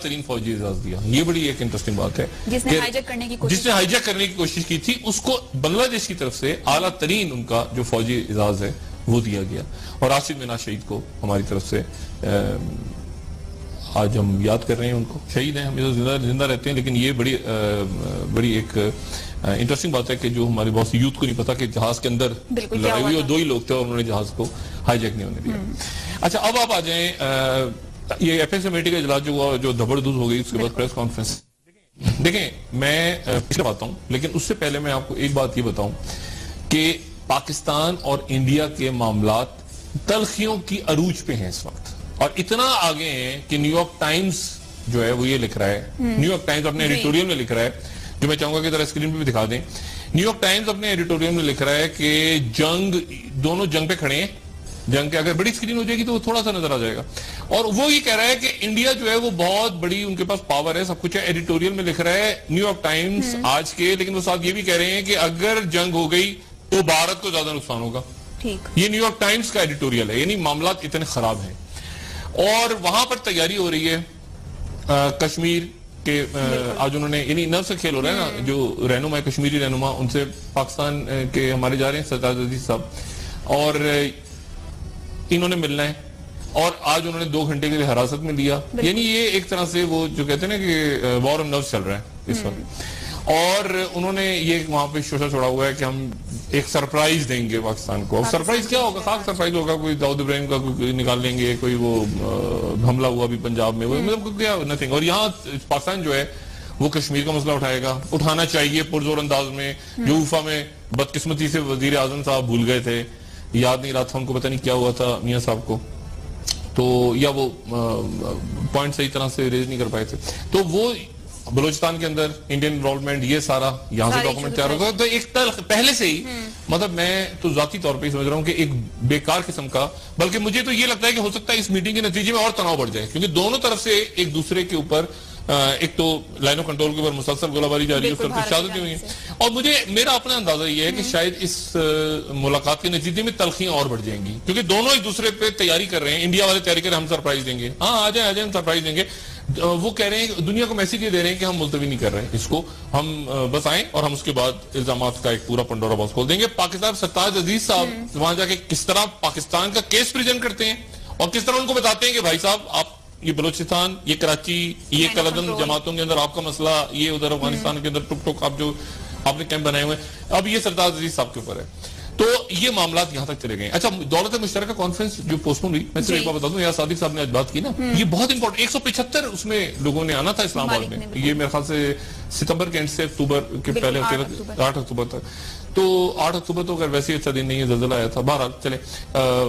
तरीन फौजी एजाज दिया। ये बड़ी एक इंटरेस्टिंग बात है। जिसने हाईजैक करने की कोशिश की थी उसको बांग्लादेश की तरफ से आला तरीन उनका जो फौजी एजाज है वो दिया गया। और आसिफ मिनाज शहीद को हमारी तरफ से आज हम याद कर रहे हैं, उनको शहीद हैं, हम जिंदा रहते हैं, लेकिन ये बड़ी एक इंटरेस्टिंग बात है कि जो हमारे बहुत सी यूथ को नहीं पता कि जहाज के अंदर लड़ाई हुई और 2 ही लोग थे और उन्होंने जहाज को हाईजैक नहीं होने दिया। अच्छा, अब आप आ जाएं, ये FSMAT का इजलास जो हुआ, जो धबड़धूल हो गई, उसके बाद प्रेस कॉन्फ्रेंस। देखें, मैं पिछले बात हूं, लेकिन उससे पहले मैं आपको एक बात ये बताऊं कि पाकिस्तान और इंडिया के मामलात तलखियों की अरूज पे हैं इस वक्त, और इतना आगे हैं कि न्यूयॉर्क टाइम्स जो है वो ये लिख रहा है, न्यूयॉर्क टाइम्स अपने एडिटोरियल में लिख रहा है, जो मैं चाहूंगा कि जरा स्क्रीन पे भी दिखा दें। न्यूयॉर्क टाइम्स अपने एडिटोरियल में लिख रहा है कि दोनों जंग पे खड़े हैं। जंग के अगर बड़ी स्क्रीन हो जाएगी तो वो थोड़ा सा नजर आ जाएगा, और वो ये कह रहा है कि इंडिया जो है वो बहुत बड़ी, उनके पास पावर है, सब कुछ है। एडिटोरियल में लिख रहा है न्यूयॉर्क टाइम्स आज के, लेकिन वो साथ ये भी कह रहे हैं कि अगर जंग हो गई तो भारत को ज्यादा नुकसान होगा। ठीक, ये न्यूयॉर्क टाइम्स का एडिटोरियल है, यानी मामलात इतने खराब हैं। और वहां पर तैयारी हो रही है कश्मीर के, आज उन्होंने, यानी नर्व से खेल हो रहा है ना, जो रहनुमा, कश्मीरी रहनुमा, उनसे पाकिस्तान के हमारे जा रहे हैं सरताज अजीज साहब, और इन्होंने मिलना है, और आज उन्होंने 2 घंटे के लिए हिरासत में लिया। यानी ये एक तरह से वो जो कहते हैं ना कि वॉर ऑन नर्व्स चल रहा है इस वक्त। और उन्होंने ये वहां पे शोशा छोड़ा हुआ है कि हम एक सरप्राइज देंगे पाकिस्तान को। अब सरप्राइज क्या होगा? खास सरप्राइज होगा, कोई दाऊद इब्राहिम का कोई निकाल लेंगे, कोई वो हमला हुआ भी पंजाब में, वो मतलब क्या, नथिंग। और यहाँ पाकिस्तान जो है वो कश्मीर का मसला उठाएगा, उठाना चाहिए पुरजोर अंदाज में, जो उफा में बदकिस्मती से वजीर आजम साहब भूल गए थे, याद नहीं रहा था उनको, पता नहीं क्या हुआ था मियां साहब को, तो या वो पॉइंट सही तरह से रेज नहीं कर पाए थे। तो वो बलूचिस्तान के अंदर इंडियन इन्वॉल्वमेंट, ये सारा यहाँ से डॉक्यूमेंट तैयार होगा। तो एक पहले से ही, मतलब मैं तो जाती तौर पे समझ रहा हूँ कि एक बेकार किस्म का, बल्कि मुझे तो ये लगता है कि हो सकता है इस मीटिंग के नतीजे में और तनाव बढ़ जाए, क्योंकि दोनों तरफ से एक दूसरे के ऊपर, एक तो लाइन ऑफ कंट्रोल के ऊपर मुसलसल गोलाबारी जारी है, उस तरफ शहादतें हुई हैं, और मेरा अपना अंदाजा ये है कि शायद इस मुलाकात के नतीजे में तलखियां और बढ़ जाएंगी, क्योंकि दोनों एक दूसरे पे तैयारी कर रहे हैं। इंडिया वाले तैयारी कर रहे हैं, हम सरप्राइज देंगे, हाँ आ जाए हम सरप्राइज देंगे। वो कह रहे हैं, दुनिया को मैसेज ये दे रहे हैं कि हम मुलतवी नहीं कर रहे हैं इसको, हम बस आए और हम उसके बाद इल्जामात का एक पूरा पंडोरा बॉक्स खोल देंगे। पाकिस्तान सरताज अजीज साहब वहां जाके किस तरह पाकिस्तान का केस प्रेजेंट करते हैं और किस तरह उनको बताते हैं कि भाई साहब आप ये बलूचिस्तान, ये कराची, ये कलदम जमातों के अंदर आपका मसला, ये उधर अफगानिस्तान के अंदर टुक टुक आप जो आपने कैंप बनाए हुए हैं, अब ये सरताज अजीज साहब के ऊपर है। तो ये मामलात यहां तक चले गए। अच्छा, दौलत मुश्तरका कॉन्फ्रेंस जो पोस्टपोन हुई, मैं सिर्फ एक बार बता दूं, यार सादिक साहब ने आज बात की ना, ये बहुत इंपॉर्टेंट, 175 उसमें लोगों ने आना था इस्लामाबाद में, ये मेरे ख्याल से सितंबर के एंड से अक्टूबर के पहले हफ्ते, 8 अक्टूबर तक। तो 8 अक्टूबर तो अगर वैसे ही अच्छा दिन नहीं है, जल्जला आया था, बहरहाल चले,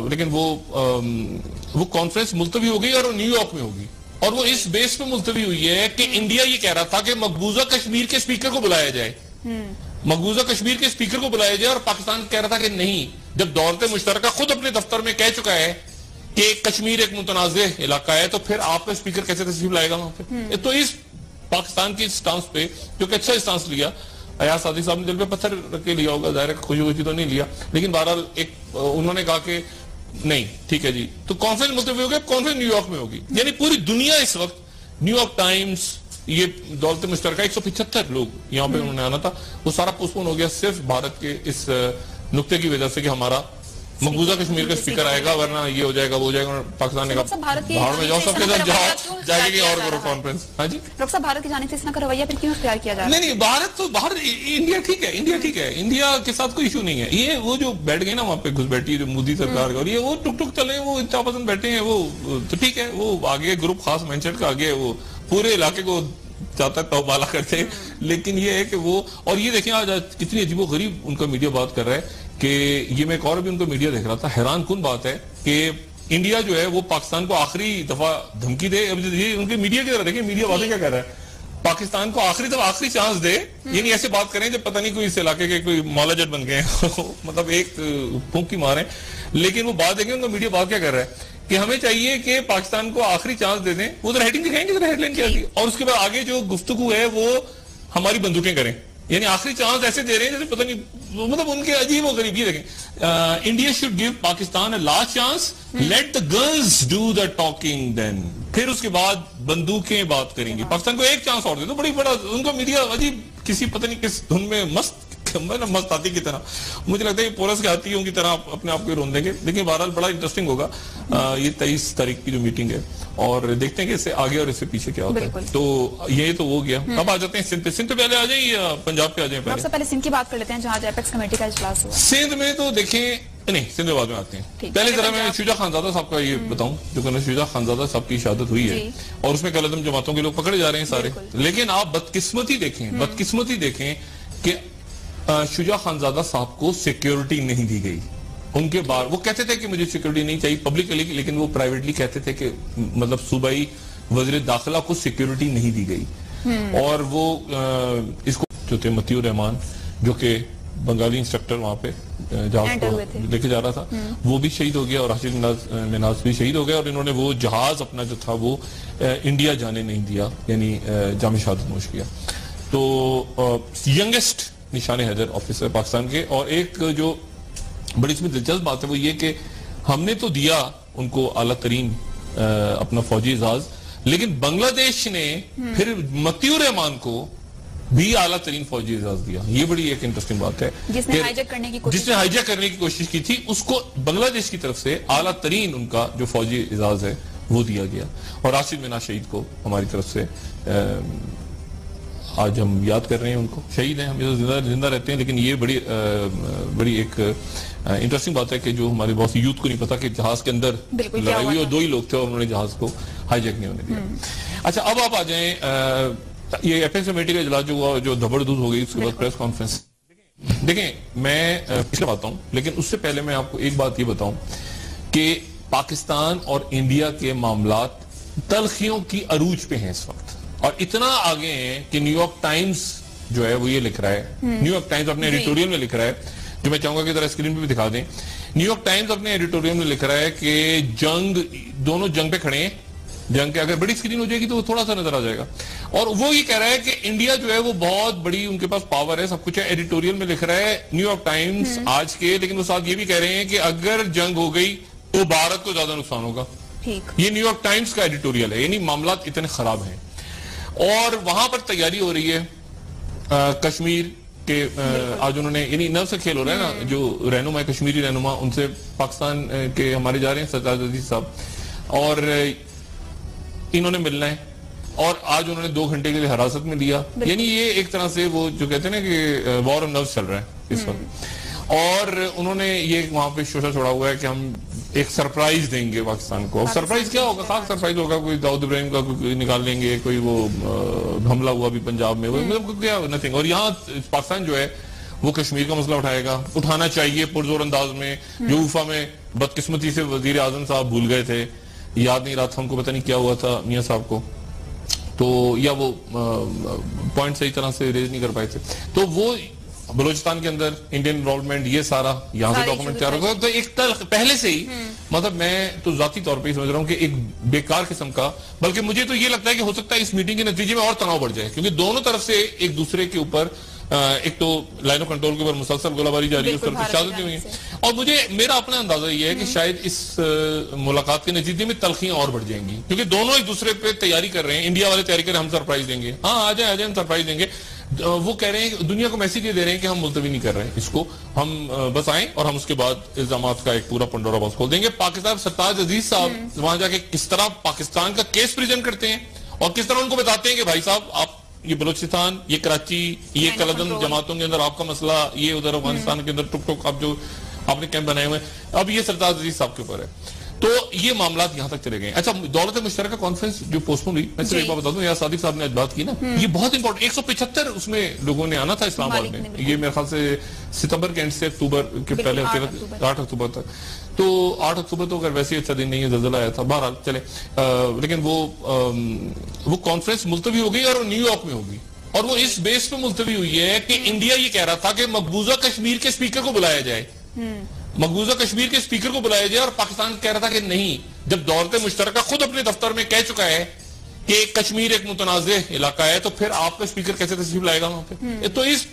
लेकिन वो कॉन्फ्रेंस मुलतवी हो गई और न्यूयॉर्क में होगी, और वो इस बेस पे मुलतवी हुई है कि इंडिया ये कह रहा था कि मकबूजा कश्मीर के स्पीकर को बुलाया जाए, मकबूजा कश्मीर के स्पीकर को बुलाया जाए, और पाकिस्तान कह रहा था कि नहीं, जब दौलत मुश्तरका खुद अपने दफ्तर में कह चुका है कि कश्मीर एक मुतनाज़ इलाका है, तो फिर आपका स्पीकर कैसे तशरीफ लाएगा वहां पे? तो इस पाकिस्तान की स्टांस पे, जो कि अच्छा स्टांस लिया, अयाज सादिक साहब ने दिल पे पत्थर रख के लिया होगा, जाहिर है खुशी खुशी तो नहीं लिया, लेकिन बहरहाल एक उन्होंने कहा कि नहीं ठीक है जी, तो कॉन्फ्रेंस मुलतवी हो गया, कॉन्फ्रेंस न्यूयॉर्क में होगी। यानी पूरी दुनिया इस वक्त, न्यूयॉर्क टाइम्स, ये दौलत मुश्तरका 175 लोग यहाँ पे उन्होंने आना था, वो सारा पोस्टपोन हो गया सिर्फ भारत के इस नुक्ते की वजह से कि हमारा मकबूजा कश्मीर का स्पीकर आएगा, वरना ये हो जाएगा वो हो जाएगा। पाकिस्तान ने कहा भाड़ में जाओ, सबके साथ जाओ, जाएगी और करो कॉन्फ्रेंस। हाँ जी, डॉक्टर साहब, भारत की जाने से इस तरह का रवैया फिर क्यों इख्तियार किया जा रहा है? नहीं, भारत इंडिया ठीक है, इंडिया ठीक है, इंडिया के साथ कोई इशू नहीं है। ये वो जो बैठ गए ना वहां पे, घुस बैठी है जो मोदी सरकार का, और ये वो टुक टुक चले, वो इतना पसंद बैठे हैं, वो तो ठीक है, वो आगे ग्रुप खास मैनचेट का आगे वो पूरे इलाके को जाता तौबाला करते हैं, लेकिन ये है कि वो, और ये देखें आज कितनी अजीबोगरीब उनका मीडिया बात कर रहा है कि ये, मैं एक और भी उनका मीडिया देख रहा था, हैरान कुन बात है कि इंडिया जो है वो पाकिस्तान को आखिरी दफा धमकी दे। अब ये उनके मीडिया की तरह देखिए, मीडिया वाले क्या कर रहा है, पाकिस्तान को आखिरी दफा आखिरी चांस दे, यानी ऐसे बात करें जब पता नहीं कोई इस इलाके के कोई मौलाजट बन गए मतलब एक फूंक की मारे, लेकिन वो बात देखें उनका मीडिया बात क्या कर रहा है कि हमें चाहिए कि पाकिस्तान को आखिरी चांस दे दें। वो तो हेडिंग दिखाएंगे, हेडलाइन क्या थी, और उसके बाद आगे जो गुफ्तगू है वो हमारी बंदूकें करें, यानी आखिरी चांस ऐसे दे रहे हैं जैसे पता नहीं, मतलब उनके अजीब व गरीब। ये देखें, India should give Pakistan a last chance, let the girls do the talking, then फिर उसके बाद बंदूकें बात करेंगे। पाकिस्तान को एक चांस और दे दो। बड़ी बड़ा उनका मीडिया अजीब, किसी पता नहीं किस धुन में मस्त हाथी की तरह, मुझे लगता है पोरस के हाथियों की तरह अपने आप को रोन देंगे। देखिए बहरहाल बड़ा इंटरेस्टिंग होगा ये 23 तारीख की जो मीटिंग है, और देखते हैं कि इससे आगे और इससे पीछे क्या होता है। तो ये तो हो गया। अब आ जाते हैं सिंध पे। सिंध पे पहले आ जाए या पंजाब पे आ जाए? सबसे पहले सिंध की बात कर लेते हैं, जहां एपेक्स कमेटी का इजलास हुआ। सिंध में तो देखें, नहीं सिंध बाद में आते हैं। पहले जरा मैं शुजा खानजादा साहब का ये बताऊं, जो कर्नल शुजा खानजादा साहब की शहादत हुई है, और उसमें कलदम जमातों के लोग पकड़े जा रहे हैं सारे। लेकिन आप बदकिस्मती देखें कि शुजा खानजादा साहब को सिक्योरिटी नहीं दी गई। उनके बाहर वो कहते थे कि मुझे सिक्योरिटी नहीं चाहिए पब्लिकली, लेकिन वो प्राइवेटली कहते थे कि मतलब सूबाई वज़ीर दाखिला को सिक्योरिटी नहीं दी गई। और वो इसको जो थे मतीउर रहमान, जो कि बंगाली इंस्ट्रक्टर वहां पे जहाज को लेके जा रहा था, वो भी शहीद हो गया, और राशिद मिनाज भी शहीद हो गया। और इन्होंने वो जहाज अपना जो था वो इंडिया जाने नहीं दिया, यानी जाम शहादत नोश किया। तो यंगेस्ट निशान हैदर ऑफिसर पाकिस्तान के। और एक जो बड़ी इसमें दिलचस्प बात है वो ये कि हमने तो दिया उनको आला तरीन अपना फौजी एजाज, लेकिन बांग्लादेश ने फिर मतीउर रहमान को भी आला तरीन फौजी एजाज दिया। ये बड़ी एक इंटरेस्टिंग बात है। जिसने हाईजैक करने की कोशिश की थी, उसको बांग्लादेश की तरफ से आला तरीन उनका जो फौजी एजाज है वो दिया गया। और राशिद मिनाज शहीद को हमारी तरफ से आज हम याद कर रहे हैं उनको। शहीद हैं, हम तो जिंदा रहते हैं, लेकिन ये बड़ी एक इंटरेस्टिंग बात है कि जो हमारे बहुत यूथ को नहीं पता कि जहाज के अंदर लड़ाई हुई और 2 ही लोग थे और उन्होंने जहाज को हाईजैक नहीं होने दिया। अच्छा, अब आप आ जाएं ये एपेक्स कमेटी का इजलास जो हुआ, जो धबड़धूल हो गई, उसके बाद प्रेस कॉन्फ्रेंस। देखें मैं पिछले आता हूं, लेकिन उससे पहले मैं आपको एक बात ये बताऊं कि पाकिस्तान और इंडिया के मामलात तलखियों की अरूज पे हैं इस वक्त, और इतना आगे हैं कि न्यूयॉर्क टाइम्स जो है वो ये लिख रहा है, न्यूयॉर्क टाइम्स अपने एडिटोरियल में लिख रहा है, जो मैं चाहूंगा कि जरा स्क्रीन पे भी दिखा दें। न्यूयॉर्क टाइम्स अपने एडिटोरियल में लिख रहा है कि दोनों जंग पे खड़े हैं। जंग के अगर बड़ी स्क्रीन हो जाएगी तो वो थोड़ा सा नजर आ जाएगा। और वो ये कह रहा है कि इंडिया जो है वो बहुत बड़ी, उनके पास पावर है, सब कुछ है। एडिटोरियल में लिख रहा है न्यूयॉर्क टाइम्स आज के, लेकिन वो साथ ये भी कह रहे हैं कि अगर जंग हो गई तो भारत को ज्यादा नुकसान होगा। ये न्यूयॉर्क टाइम्स का एडिटोरियल है, यानी मामलात इतने खराब हैं। और वहां पर तैयारी हो रही है कश्मीर के, आज उन्होंने, यानी नव से खेल हो रहा है ना, जो रहनुमा कश्मीरी रहनुमा, उनसे पाकिस्तान के हमारे जा रहे हैं सरताज अजीज साहब, और इन्होंने मिलना है। और आज उन्होंने 2 घंटे के लिए हिरासत में लिया। यानी ये एक तरह से वो जो कहते हैं ना कि वॉर ऑन नर्व्स चल रहा है इस वक्त। और उन्होंने ये वहां पे शोशा छोड़ा हुआ है कि हम एक सरप्राइज देंगे पाकिस्तान को। सरप्राइज क्या होगा? खास सरप्राइज होगा, कोई दाऊद इब्राहिम का कोई निकाल लेंगे, कोई वो हमला हुआ भी पंजाब में, मतलब क्या, नथिंग। और यहाँ पाकिस्तान जो है वो कश्मीर का मसला उठाना चाहिए पुरजोर अंदाज में, जो उफा में बदकिस्मती से वजीर आजम साहब भूल गए थे, याद नहीं रहा था उनको, पता नहीं क्या हुआ था मियां साहब को, तो या वो पॉइंट सही तरह से रेज नहीं कर पाए थे। तो वो बलूचिस्तान के अंदर इंडियन इन्वॉल्वमेंट, ये सारा यहाँ से डॉक्यूमेंट तैयार होगा। तो एक पहले से ही, मतलब मैं तो जाती तौर पे समझ रहा हूँ कि एक बेकार किस्म का, बल्कि मुझे तो ये लगता है कि हो सकता है इस मीटिंग के नतीजे में और तनाव बढ़ जाए, क्योंकि दोनों तरफ से एक दूसरे के ऊपर, एक तो लाइन ऑफ कंट्रोल के ऊपर मुसलसल गोलाबारी जारी है, उस तरफ इजाजत हुई है। और मेरा अपना अंदाजा ये है कि शायद इस मुलाकात के नतीजे में तलखियां और बढ़ जाएंगी, क्योंकि दोनों एक दूसरे पे तैयारी कर रहे हैं। इंडिया वाले तैयारी कर रहे हैं, हम सरप्राइज देंगे, हाँ आ जाए हम सरप्राइज देंगे। वो कह रहे हैं, दुनिया को मैसेज ये दे रहे हैं कि हम मुलतवी नहीं कर रहे हैं इसको, हम बस आए और हम उसके बाद इल्जामात का एक पूरा पंडोरा बॉक्स खोल देंगे। पाकिस्तान सरताज अजीज साहब वहां जाके किस तरह पाकिस्तान का केस प्रेजेंट करते हैं और किस तरह उनको बताते हैं कि भाई साहब आप ये बलूचिस्तान, ये कराची, ये कलदम जमातों के अंदर आपका मसला, ये उधर अफगानिस्तान के अंदर टुक टुक आप जो आपने कैंप बनाए हुए हैं, अब ये सरताज अजीज साहब के ऊपर है। तो ये मामलात यहाँ तक चले गए। अच्छा, दौलत मुश्तरका कॉन्फ्रेंस जो पोस्टपोन हुई, मैं सिर्फ एक बात बता दूं, यार सादिक साहब ने आज बात की ना, ये बहुत इंपॉर्टेंट, 175 उसमें लोगों ने आना था इस्लामाबाद में, ये मेरे ख्याल से सितंबर के एंड से अक्टूबर के पहले हफ्ते तक, 8 अक्टूबर तक। तो 8 अक्टूबर तो अगर वैसे अच्छा दिन नहीं है, ज़लज़ला आया था, बहरहाल चले, लेकिन वो कॉन्फ्रेंस मुलतवी हो गई और न्यूयॉर्क में होगी। और वो इस बेस पे मुलतवी हुई है कि इंडिया ये कह रहा था कि मकबूजा कश्मीर के स्पीकर को बुलाया जाए, मकबूजा कश्मीर के स्पीकर को बुलाया जाए, और पाकिस्तान कह रहा था कि नहीं, जब दौलत मुश्तरका खुद अपने दफ्तर में कह चुका है कि कश्मीर एक मुतनाज़ इलाका है, तो फिर आपका स्पीकर कैसे तशरीफ लाएगा वहां पे? तो इस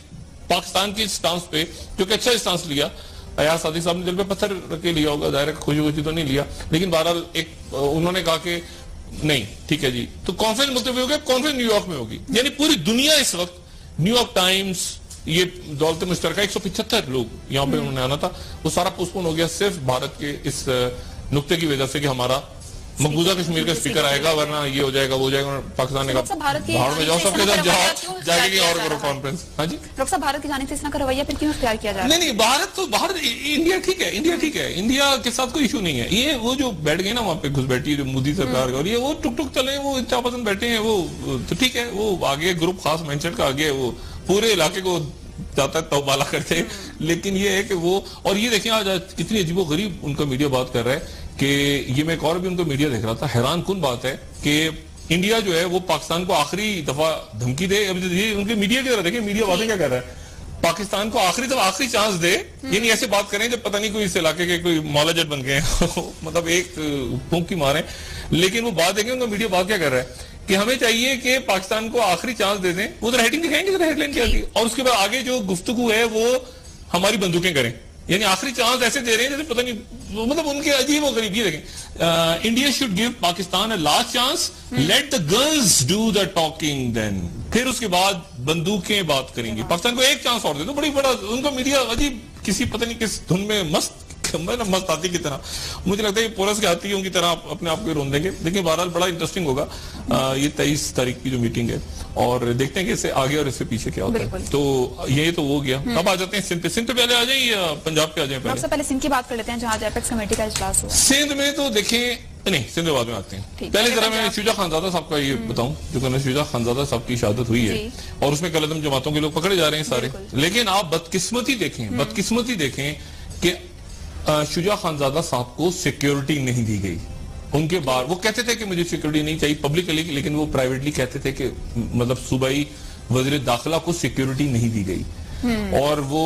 पाकिस्तान की स्टांस पे, जो कि अच्छा स्टांस लिया। अयाज सादिक साहब ने दिल पे पत्थर रख के लिया होगा, दायरा खुशी तो नहीं लिया, लेकिन बहरहाल एक उन्होंने कहा कि नहीं ठीक है जी। तो कॉन्फ्रेंस मुल्तवी हो गया, कॉन्फ्रेंस न्यूयॉर्क में होगी, यानी पूरी दुनिया इस वक्त, न्यूयॉर्क टाइम्स, ये दौलत मुश्तरका 175 लोग यहाँ पे उन्होंने आना था, वो सारा पोस्टपोन हो गया सिर्फ भारत के इस नुक्ते की वजह से कि हमारा मकबूजा कश्मीर का स्पीकर आएगा, वरना ये हो जाएगा वो हो जाएगा। पाकिस्तान ने कहा भाड़ में जाओ, सबके साथ जाओ, जाके कहीं और करो कॉन्फ्रेंस। हाँ जी, डॉक्टर साहब, भारत की जाने से इतना का रवैया फिर क्यों इख्तियार किया जा रहा है? नहीं, भारत इंडिया ठीक है, इंडिया ठीक है, इंडिया के साथ कोई इशू नहीं है। ये वो जो बैठ गए ना वहां पे घुसपैठी जो मोदी सरकार का, और ये वो टुक टुक चले, वो इतना पसंद बैठे हैं, वो तो ठीक है, वो आगे ग्रुप खास मेंशन का आगे वो पूरे इलाके को जाता है तौबाला करते, लेकिन ये है कि वो, और ये देखिए आज कितनी अजीबो गरीब उनका मीडिया बात कर रहा है कि ये मैं एक और भी उनका मीडिया देख रहा था, हैरान कुन बात है कि इंडिया जो है वो पाकिस्तान को आखिरी दफा धमकी दे। अब ये उनके मीडिया की तरह देखिए, मीडिया वादे क्या कर रहा है, पाकिस्तान को आखिरी दफा आखिरी चांस दे, यानी ऐसे बात करें जब पता नहीं कोई इस इलाके के कोई मौला जट बन गए मतलब एक फूंक की मारे, लेकिन वो बात देखें उनका मीडिया बात क्या कर रहा है कि हमें चाहिए कि पाकिस्तान को आखिरी चांस दे दें। वो तो हेडिंग दिखाएंगे, तो हेडलाइन क्या थी, और उसके बाद आगे जो गुफ्तगू है वो हमारी बंदूकें करें, यानी आखिरी चांस ऐसे दे रहे हैं जैसे पता नहीं, मतलब उनके अजीब और गरीब। ये देखें, India should give Pakistan a last chance, let the girls do the talking, then फिर उसके बाद बंदूकें बात करेंगी, पाकिस्तान को एक चांस और दे दो। बड़ी बड़ा उनका मीडिया अजीब, किसी पता नहीं किस धुन में मस्त आती की तरह, मुझे लगता है पोरस के हाथी की तरह अपने आप को रोन देंगे। देखिए बहरहाल बड़ा इंटरेस्टिंग होगा ये 23 तारीख की जो मीटिंग है, और देखते हैं कि इससे आगे और इससे पीछे क्या होता है। तो ये तो हो गया, अब आ जाते हैं सिंध पे। सिंध पे पहले आ जाए या पंजाब पे आ जाए? पहले सिंध की बात कर लेते हैं, जहां एपेक्स कमेटी का इजलास हुआ। सिंध में तो देखें, नहीं सिंध बाद में आते हैं। पहले जरा मैं शुजा खानजादा साहब का ये बताऊं, जो कर्नल शुजा खानजादा साहब की शहादत हुई है, और उसमें कलदम जमातों के लोग पकड़े जा रहे हैं सारे, लेकिन आप बदकिस्मती देखें कि शुजा खानजादा साहब को सिक्योरिटी नहीं दी गई। उनके बाहर वो कहते थे कि मुझे सिक्योरिटी नहीं चाहिए पब्लिकली, लेकिन वो प्राइवेटली कहते थे कि मतलब सूबाई वज़ीर दाखिला को सिक्योरिटी नहीं दी गई, और वो